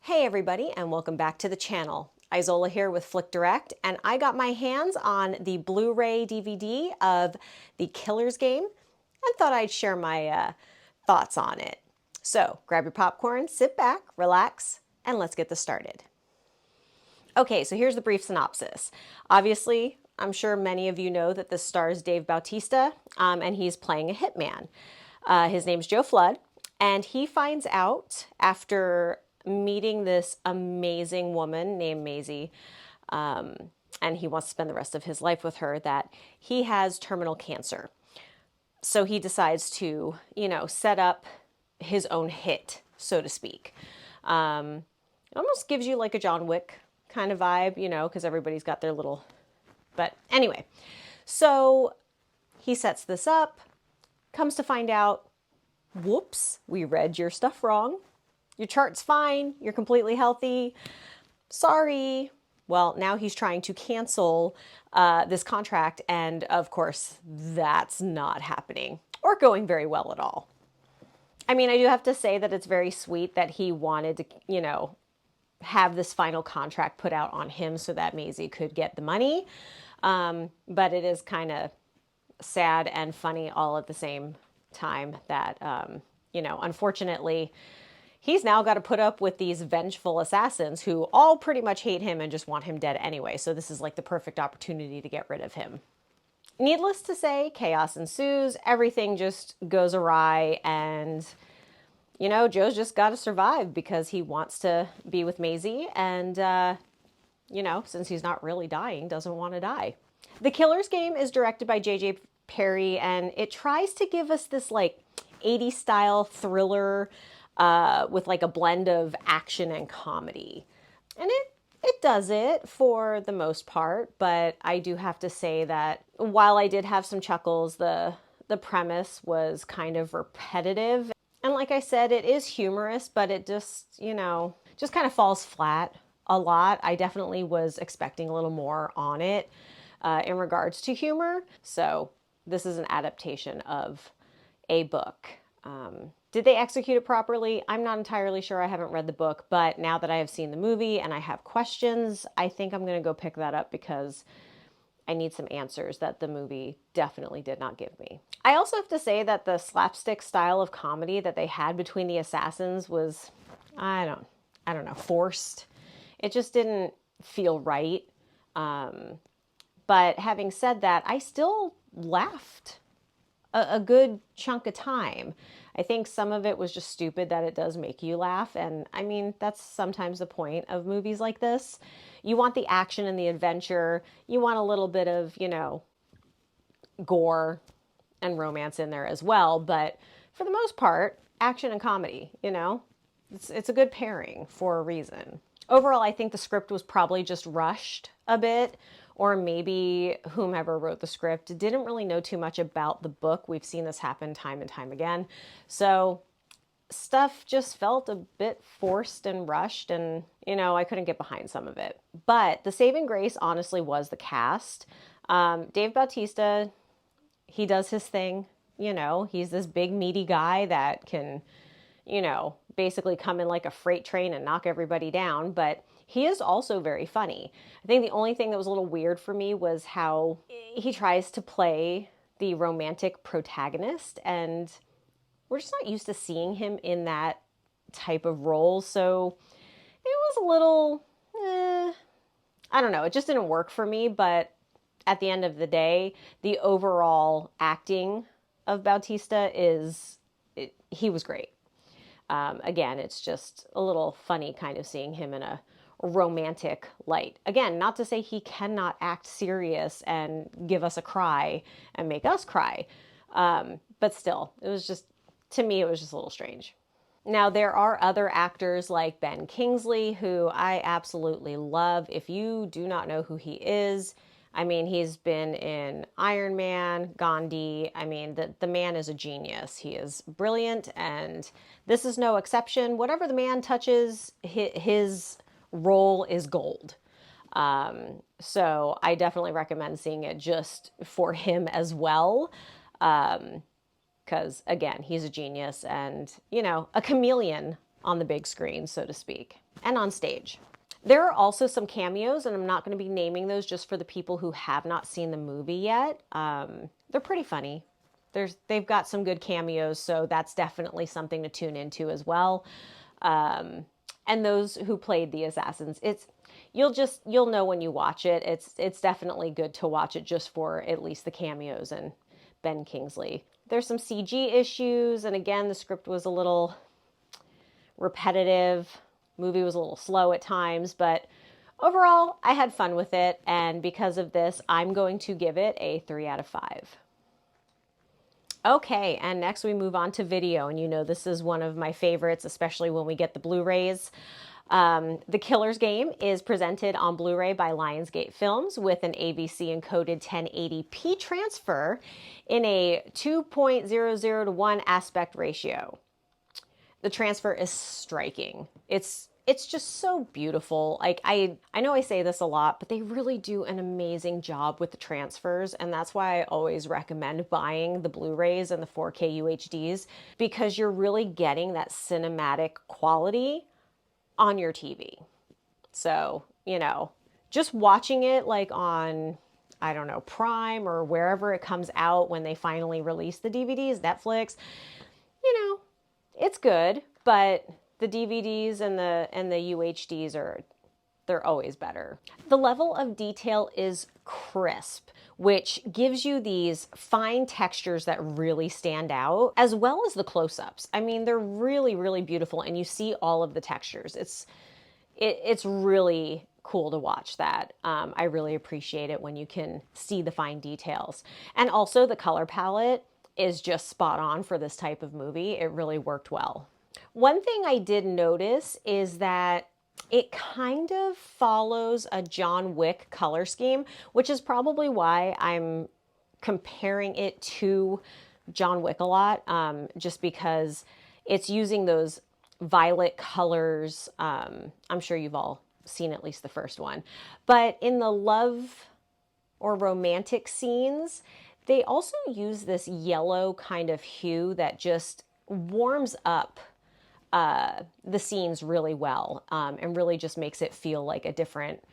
Hey everybody, and welcome back to the channel. Izola here with FlickDirect, and I got my hands on the Blu-ray DVD of The Killer's Game and thought I'd share my thoughts on it. So grab your popcorn, sit back, relax, and let's get this started. Okay, so here's the brief synopsis. Obviously, I'm sure many of you know that this stars Dave Bautista, and he's playing a hitman. His name's Joe Flood, and he finds out after meeting this amazing woman named Maisie, and he wants to spend the rest of his life with her, that he has terminal cancer. So he decides to, set up his own hit, so to speak. It almost gives you like a John Wick kind of vibe, because everybody's got their little... But anyway, so he sets this up, comes to find out, whoops, we read your stuff wrong. Your chart's fine. You're completely healthy. Sorry. Well, now he's trying to cancel this contract. And of course, that's not happening or going very well at all. I mean, I do have to say that it's very sweet that he wanted to, have this final contract put out on him so that Maisie could get the money. But it is kind of sad and funny all at the same time that, unfortunately, he's now got to put up with these vengeful assassins who all pretty much hate him and just want him dead anyway. So this is like the perfect opportunity to get rid of him. Needless to say, chaos ensues. Everything just goes awry. And, Joe's just got to survive because he wants to be with Maisie. And, since he's not really dying, doesn't want to die. The Killer's Game is directed by J.J. Perry, and it tries to give us this like 80s style thriller with like a blend of action and comedy. And it does it for the most part, but I do have to say that while I did have some chuckles, the premise was kind of repetitive. And like I said, it is humorous, but it just, just kind of falls flat a lot. I definitely was expecting a little more on it in regards to humor. So this is an adaptation of a book. Did they execute it properly? I'm not entirely sure. I haven't read the book, but now that I have seen the movie and I have questions, I think I'm going to go pick that up because I need some answers that the movie definitely did not give me. I also have to say that the slapstick style of comedy that they had between the assassins was, I don't know, forced. It just didn't feel right. But having said that, I still laughed a good chunk of time. I think some of it was just stupid that it does make you laugh. And I mean, that's sometimes the point of movies like this. You want the action and the adventure. You want a little bit of, gore and romance in there as well. But for the most part, action and comedy, it's a good pairing for a reason. Overall, I think the script was probably just rushed a bit, or maybe whomever wrote the script didn't really know too much about the book. We've seen this happen time and time again. So stuff just felt a bit forced and rushed, and, I couldn't get behind some of it. But the saving grace, honestly, was the cast. Dave Bautista, he does his thing. He's this big, meaty guy that can, basically come in like a freight train and knock everybody down. But he is also very funny. I think the only thing that was a little weird for me was how he tries to play the romantic protagonist, and we're just not used to seeing him in that type of role. So it was a little, I don't know, it just didn't work for me. But at the end of the day, the overall acting of Bautista he was great. Again, it's just a little funny kind of seeing him in a romantic light. Again, not to say he cannot act serious and give us a cry and make us cry. But still, it was just, to me, it was just a little strange. Now, there are other actors like Ben Kingsley, who I absolutely love. If you do not know who he is, I mean, he's been in Iron Man, Gandhi. I mean, the man is a genius. He is brilliant, and this is no exception. Whatever the man touches, his role is gold. So I definitely recommend seeing it just for him as well. Because, again, he's a genius and, a chameleon on the big screen, so to speak, and on stage. There are also some cameos, and I'm not going to be naming those just for the people who have not seen the movie yet. They're pretty funny. They've got some good cameos, so that's definitely something to tune into as well. And those who played the assassins, you'll know when you watch it. It's definitely good to watch it just for at least the cameos and Ben Kingsley. There's some CG issues, and again, the script was a little repetitive. Movie was a little slow at times, but overall, I had fun with it, and because of this, I'm going to give it a 3 out of 5. Okay, and next we move on to video, and you know this is one of my favorites, especially when we get the Blu-rays. The Killer's Game is presented on Blu-ray by Lionsgate Films with an AVC encoded 1080p transfer in a 2.00 to 1 aspect ratio. The transfer is striking. It's just so beautiful. Like I know I say this a lot, but they really do an amazing job with the transfers, and that's why I always recommend buying the Blu-rays and the 4K UHDs, because you're really getting that cinematic quality on your TV. So, you know, just watching it like on, I don't know, Prime or wherever it comes out when they finally release the DVDs, Netflix, you know, it's good, but the DVDs and the UHDs they're always better. The level of detail is crisp, which gives you these fine textures that really stand out, as well as the close-ups. I mean, they're really, really beautiful, and you see all of the textures. It's really cool to watch that. I really appreciate it when you can see the fine details. And also the color palette is just spot on for this type of movie. It really worked well. One thing I did notice is that it kind of follows a John Wick color scheme, which is probably why I'm comparing it to John Wick a lot, just because it's using those violet colors. I'm sure you've all seen at least the first one. But in the love or romantic scenes, they also use this yellow kind of hue that just warms up the scenes really well, and really just makes it feel like a different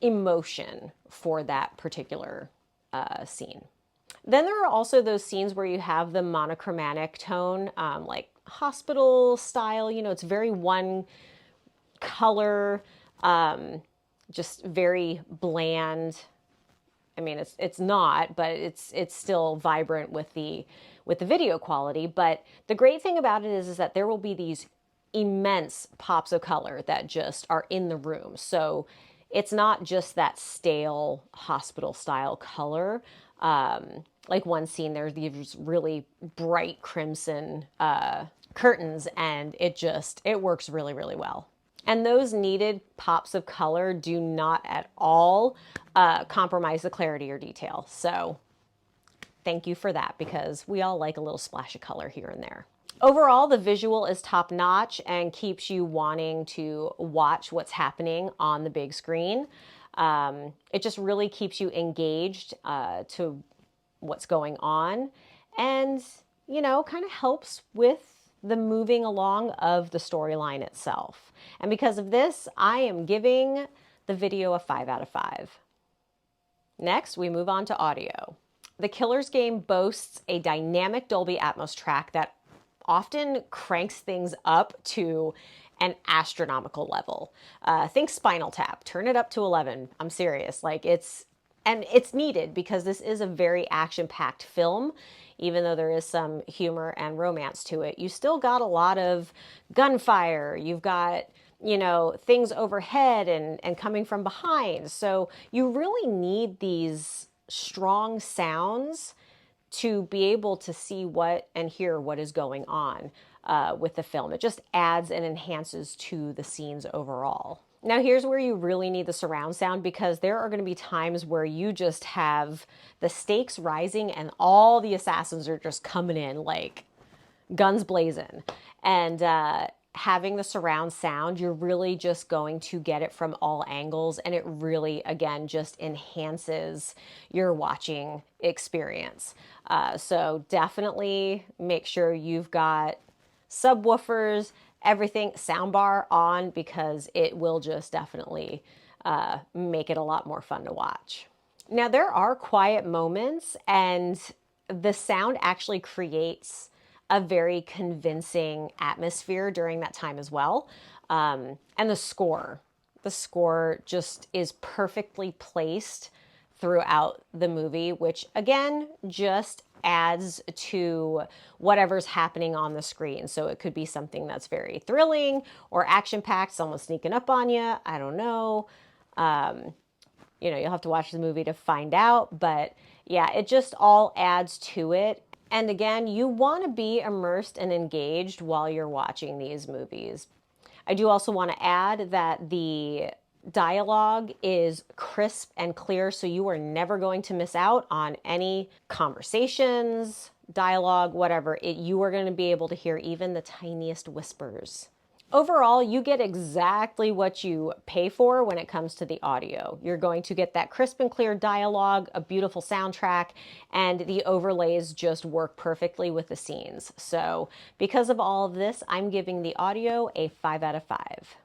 emotion for that particular scene. Then there are also those scenes where you have the monochromatic tone, like hospital style, you know, it's very one color, just very bland. I mean, it's not, but it's still vibrant with the video quality. But the great thing about it is that there will be these immense pops of color that just are in the room. So it's not just that stale hospital style color. Like one scene, there's these really bright crimson curtains, and it works really, really well. And those needed pops of color do not at all compromise the clarity or detail. So thank you for that, because we all like a little splash of color here and there. Overall, the visual is top notch and keeps you wanting to watch what's happening on the big screen. It just really keeps you engaged to what's going on, and, you know, kind of helps with the moving along of the storyline itself. And because of this, I am giving the video a 5 out of 5. Next, we move on to audio. The Killer's Game boasts a dynamic Dolby Atmos track that often cranks things up to an astronomical level. Think Spinal Tap, turn it up to 11. I'm serious. Like it's needed, because this is a very action-packed film. Even though there is some humor and romance to it, you still got a lot of gunfire. You've got, you know, things overhead and coming from behind. So you really need these strong sounds to be able to see what and hear what is going on with the film. It just adds and enhances to the scenes overall. Now here's where you really need the surround sound, because there are going to be times where you just have the stakes rising and all the assassins are just coming in like guns blazing. And having the surround sound, you're really just going to get it from all angles, and it really, again, just enhances your watching experience. So definitely make sure you've got subwoofers everything, soundbar on, because it will just definitely make it a lot more fun to watch. Now, there are quiet moments, and the sound actually creates a very convincing atmosphere during that time as well. And the score just is perfectly placed throughout the movie, which again just adds to whatever's happening on the screen. So it could be something that's very thrilling or action-packed, someone sneaking up on you. I don't know. You know, you'll have to watch the movie to find out. But yeah, it just all adds to it. And again, you want to be immersed and engaged while you're watching these movies. I do also want to add that the dialogue is crisp and clear, so you are never going to miss out on any conversations, dialogue, whatever. You are going to be able to hear even the tiniest whispers. Overall, you get exactly what you pay for when it comes to the audio. You're going to get that crisp and clear dialogue, a beautiful soundtrack, and the overlays just work perfectly with the scenes. So because of all of this, I'm giving the audio a 5 out of 5.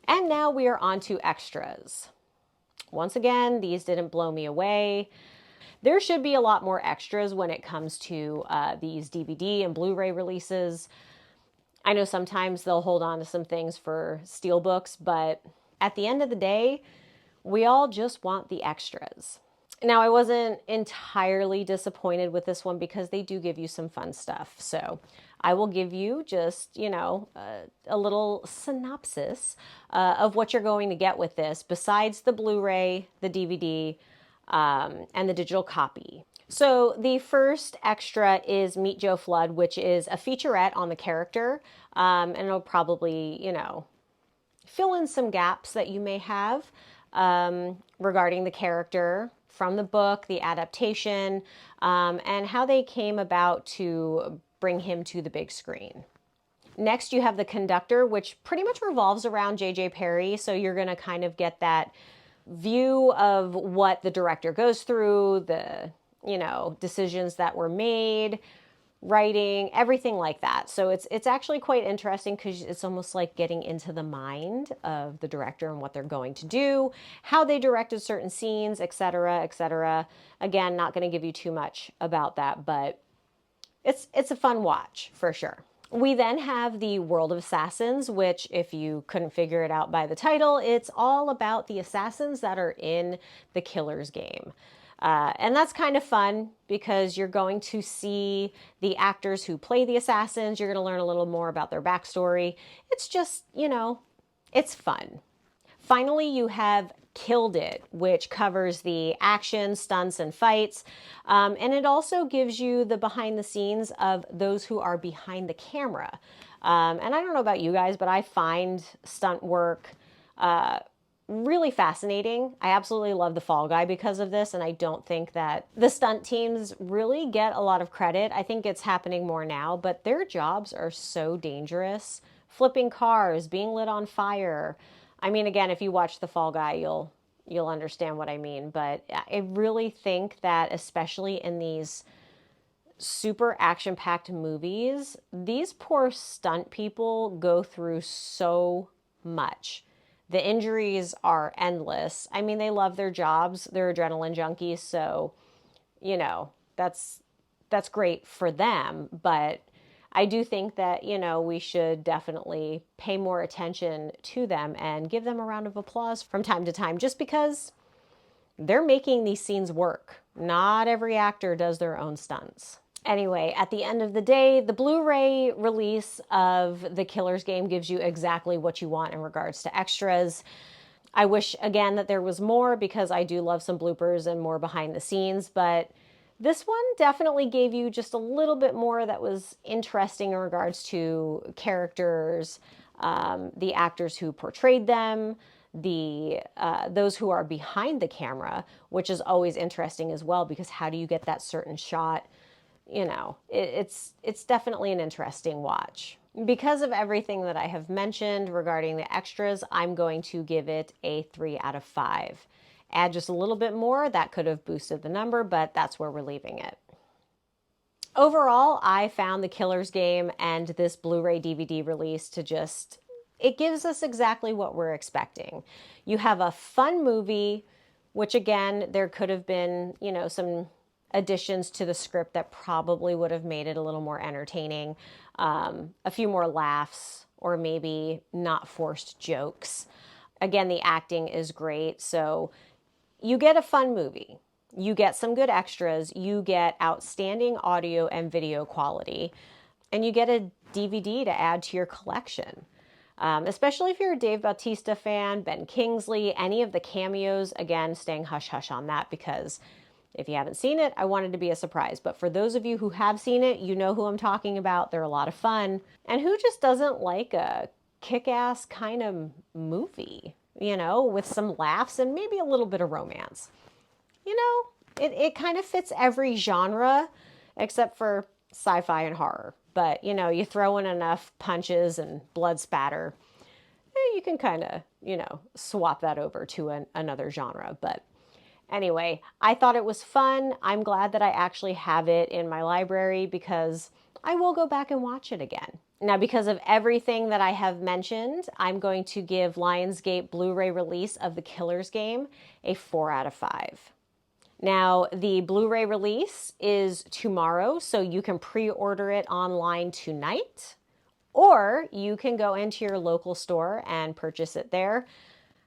And now we are on to extras. Once again, these didn't blow me away. There should be a lot more extras when it comes to these DVD and Blu-ray releases. I know sometimes they'll hold on to some things for steelbooks, but at the end of the day, we all just want the extras. Now, I wasn't entirely disappointed with this one because they do give you some fun stuff. So I will give you just, you know, a little synopsis of what you're going to get with this, besides the Blu-ray, the DVD, and the digital copy. So the first extra is Meet Joe Flood, which is a featurette on the character, and it'll probably, you know, fill in some gaps that you may have regarding the character from the book, the adaptation, and how they came about to bring him to the big screen. Next, you have The Conductor, which pretty much revolves around J.J. Perry, so you're going to kind of get that view of what the director goes through, the, you know, decisions that were made, writing, everything like that. So it's actually quite interesting because it's almost like getting into the mind of the director and what they're going to do, how they directed certain scenes, etc., etc. Again, not going to give you too much about that, but it's a fun watch for sure. We then have the World of Assassins, which, if you couldn't figure it out by the title, it's all about the assassins that are in the killer's game. And that's kind of fun because you're going to see the actors who play the assassins. You're going to learn a little more about their backstory. It's just, you know, it's fun. Finally, you have Killed It, which covers the action, stunts, and fights. And it also gives you the behind the scenes of those who are behind the camera. And I don't know about you guys, but I find stunt work really fascinating. I absolutely love The Fall Guy because of this, and I don't think that the stunt teams really get a lot of credit. I think it's happening more now, but their jobs are so dangerous. Flipping cars, being lit on fire. I mean, again, if you watch The Fall Guy, you'll understand what I mean, but I really think that especially in these super action-packed movies, these poor stunt people go through so much. The injuries are endless. I mean, they love their jobs. They're adrenaline junkies, so, you know, that's great for them. But I do think that, you know, we should definitely pay more attention to them and give them a round of applause from time to time, just because they're making these scenes work. Not every actor does their own stunts. Anyway, at the end of the day, the Blu-ray release of The Killer's Game gives you exactly what you want in regards to extras. I wish, again, that there was more because I do love some bloopers and more behind the scenes, but this one definitely gave you just a little bit more that was interesting in regards to characters, the actors who portrayed them, those who are behind the camera, which is always interesting as well, because how do you get that certain shot? You know, it's definitely an interesting watch. Because of everything that I have mentioned regarding the extras, I'm going to give it a 3 out of 5. Add just a little bit more, that could have boosted the number, but that's where we're leaving it. Overall, I found the Killer's Game and this Blu-ray DVD release to just, it gives us exactly what we're expecting. You have a fun movie, which again, there could have been, you know, some additions to the script that probably would have made it a little more entertaining, a few more laughs, or maybe not forced jokes. Again, the acting is great, so you get a fun movie. You get some good extras, you get outstanding audio and video quality, and you get a DVD to add to your collection. Especially if you're a Dave Bautista fan, Ben Kingsley, any of the cameos, again, staying hush hush on that because if you haven't seen it, I wanted to be a surprise. But for those of you who have seen it, you know who I'm talking about. They're a lot of fun. And who just doesn't like a kick-ass kind of movie, you know, with some laughs and maybe a little bit of romance? You know, it kind of fits every genre except for sci-fi and horror. But, you know, you throw in enough punches and blood spatter, you can kind of, you know, swap that over to another genre. But anyway, I thought it was fun. I'm glad that I actually have it in my library because I will go back and watch it again. Now, because of everything that I have mentioned, I'm going to give Lionsgate Blu-ray release of The Killer's Game a 4 out of 5. Now, the Blu-ray release is tomorrow, so you can pre-order it online tonight, or you can go into your local store and purchase it there.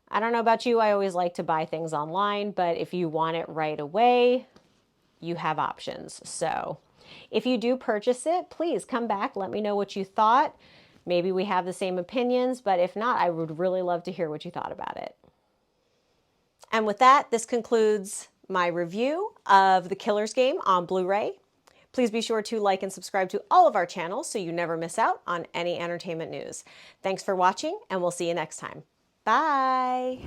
I don't know about you, I always like to buy things online, but if you want it right away, you have options. So if you do purchase it, please come back, let me know what you thought. Maybe we have the same opinions, but if not, I would really love to hear what you thought about it. And with that, this concludes my review of The Killer's Game on Blu-ray. Please be sure to like and subscribe to all of our channels so you never miss out on any entertainment news. Thanks for watching, and we'll see you next time. Bye!